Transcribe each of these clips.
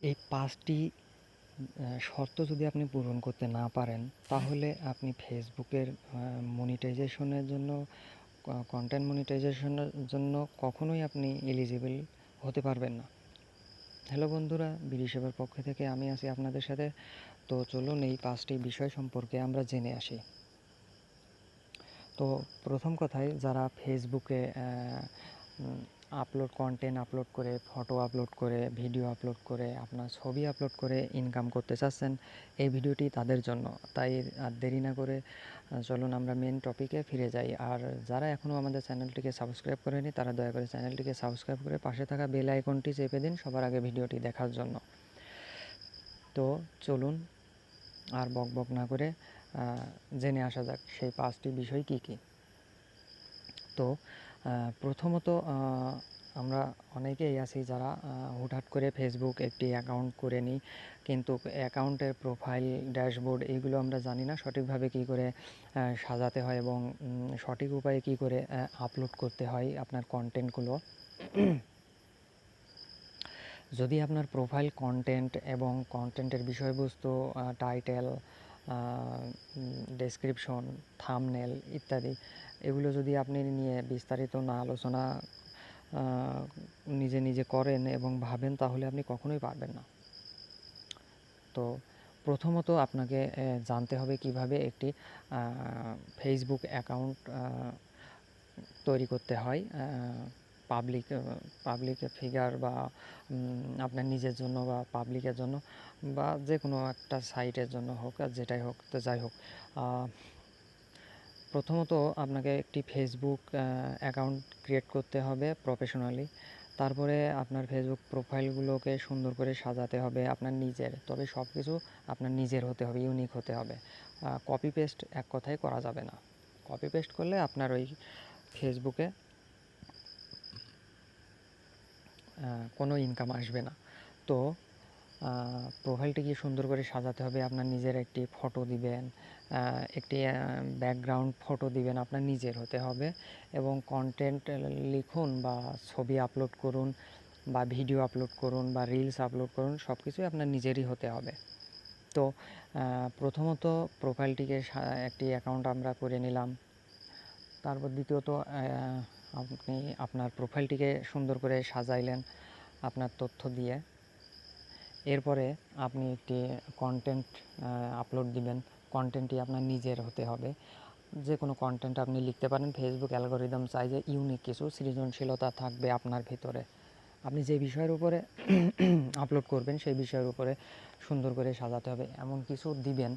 এই ৫টি শর্ত যদি আপনি পূরণ করতে না পারেন, তাহলে আপনি ফেসবুকের মনিটাইজেশনের জন্য কন্টেন্ট মনিটাইজেশনের জন্য কখনোই আপনি এলিজিবল হতে পারবেন না। হ্যালো বন্ধুরা, বিডি সেবার পক্ষ থেকে আমি আছি আপনাদের সাথে। তো চলুন এই ৫টি বিষয় সম্পর্কে আমরা জেনে আসি। তো প্রথম কথায়, যারা ফেসবুকে কন্টেন্ট আপলোড করে, ফটো আপলোড করে, ভিডিও আপলোড করে, আপনার ছবি আপলোড করে ইনকাম করতে চাচ্ছেন, এই ভিডিওটি তাদের জন্য। তাই আর দেরি না করে চলুন আমরা মেন টপিকে ফিরে যাই। আর যারা এখনও আমাদের চ্যানেলটিকে সাবস্ক্রাইব করেনি, তারা দয়া করে চ্যানেলটিকে সাবস্ক্রাইব করে পাশে থাকা বেল আইকনটি চেপে দিন সবার আগে ভিডিওটি দেখার জন্য। তো চলুন আর বকবক না করে জেনে আসা যাক সেই 5টি বিষয় কী কী। তো প্রথমত, আমরা অনেকেই আছি যারা হুটহাট করে ফেসবুক একটি অ্যাকাউন্ট করে নিই, কিন্তু অ্যাকাউন্টের প্রোফাইল, ড্যাশবোর্ড এইগুলো আমরা জানি না সঠিকভাবে কী করে সাজাতে হয় এবং সঠিক উপায়ে কী করে আপলোড করতে হয় আপনার কন্টেন্টগুলো। যদি আপনার প্রোফাইল কন্টেন্ট এবং কন্টেন্টের বিষয়বস্তু, টাইটেল, ডেসক্রিপশন, থাম্বনেল ইত্যাদি এগুলো যদি আপনি নিয়ে বিস্তারিত না আলোচনা নিজে নিজে করেন এবং ভাবেন, তাহলে আপনি কখনোই পারবেন না। তো প্রথমত আপনাকে জানতে হবে কিভাবে একটি ফেসবুক অ্যাকাউন্ট তৈরি করতে হয়। পাবলিক ফিগার বা আপনার নিজের জন্য বা পাবলিকের জন্য বা যে কোনো একটা সাইটের জন্য হোক, আর যেটাই হোক, তো যাই হোক, প্রথমত আপনাকে একটি ফেসবুক অ্যাকাউন্ট ক্রিয়েট করতে হবে প্রফেশনালি। তারপরে আপনার ফেসবুক প্রোফাইলগুলোকে সুন্দর করে সাজাতে হবে আপনার নিজের। তবে সব কিছু আপনার নিজের হতে হবে, ইউনিক হতে হবে। কপি পেস্ট এক কথায় করা যাবে না। কপি পেস্ট করলে আপনার ওই ফেসবুকে কোনো ইনকাম আসবে না। তো প্রোফাইলটিকে সুন্দর করে সাজাতে হবে। আপনার নিজের একটি ফটো দিবেন, একটি ব্যাকগ্রাউন্ড ফটো দিবেন, আপনার নিজের হতে হবে এবং কন্টেন্ট লিখুন বা ছবি আপলোড করুন বা ভিডিও আপলোড করুন বা রিলস আপলোড করুন, সব কিছুই আপনার নিজেরই হতে হবে। তো প্রথমত প্রোফাইলটিকে একটি অ্যাকাউন্ট আমরা করে নিলাম। তারপর দ্বিতীয়ত আপনি আপনার প্রোফাইলটিকে সুন্দর করে সাজাইলেন আপনার তথ্য দিয়ে। এরপরে আপনি একটি কন্টেন্ট আপলোড দিবেন। কন্টেন্টটি আপনার নিজের হতে হবে। যে কোনো কন্টেন্ট আপনি লিখতে পারেন। ফেসবুক অ্যালগরিদম চাই যে ইউনিক কিছু, সৃজনশীলতা থাকবে আপনার ভিতরে। আপনি যে বিষয়ের উপরে আপলোড করবেন সেই বিষয়ের উপরে সুন্দর করে সাজাতে হবে। এমন কিছু দিবেন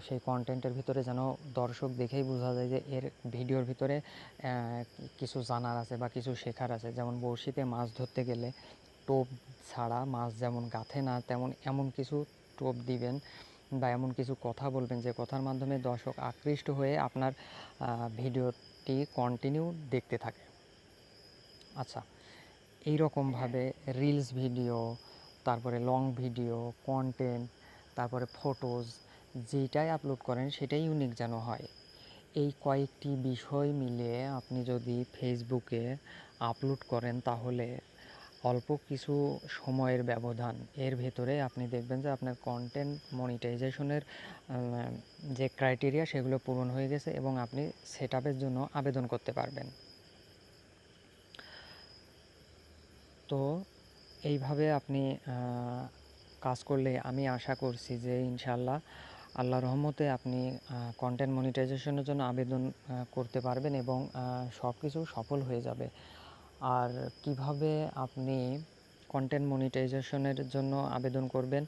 সেই কন্টেন্টের ভিতরে যেন দর্শক দেখেই বোঝা যায় যে এর ভিডিওর ভিতরে কিছু জানার আছে বা কিছু শেখার আছে। যেমন বড়শিতে মাছ ধরতে গেলে টোপ ছাড়া মাছ যেমন গাঁথে না, তেমন এমন কিছু টোপ দিবেন বা এমন কিছু কথা বলবেন যে কথার মাধ্যমে দর্শক আকৃষ্ট হয়ে আপনার ভিডিওটি কন্টিনিউ দেখতে থাকে। আচ্ছা, এই রকমভাবে রিলস ভিডিও, তারপরে লং ভিডিও, কন্টেন্ট, তারপরে ফটোজ, যেটাই আপলোড করেন সেটাই ইউনিক যেন হয়। এই কয়েকটি বিষয় মিলে আপনি যদি ফেসবুকে আপলোড করেন, তাহলে অল্প কিছু সময়ের ব্যবধান এর ভেতরে আপনি দেখবেন যে আপনার কন্টেন্ট মনিটাইজেশনের যে ক্রাইটেরিয়া সেগুলো পূরণ হয়ে গেছে এবং আপনি সেটআপের জন্য আবেদন করতে পারবেন। তো এইভাবে আপনি কাজ করলে আমি আশা করছি যে ইনশাআল্লাহ আল্লাহর রহমতে আপনি কন্টেন্ট মনিটাইজেশনের জন্য আবেদন করতে পারবেন এবং সব কিছু সফল হয়ে যাবে। আর কিভাবে আপনি কন্টেন্ট মনিটাইজেশনের জন্য আবেদন করবেন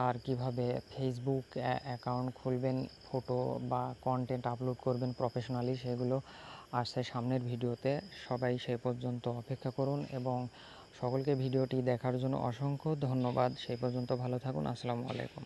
আর কিভাবে ফেসবুক অ্যাকাউন্ট খুলবেন, ফটো বা কন্টেন্ট আপলোড করবেন প্রফেশনালি, সেগুলো আসছে সামনের ভিডিওতে। সবাই সেই পর্যন্ত অপেক্ষা করুন এবং সকলকে ভিডিওটি দেখার জন্য অসংখ্য ধন্যবাদ। সেই পর্যন্ত ভালো থাকুন। আসসালামু আলাইকুম।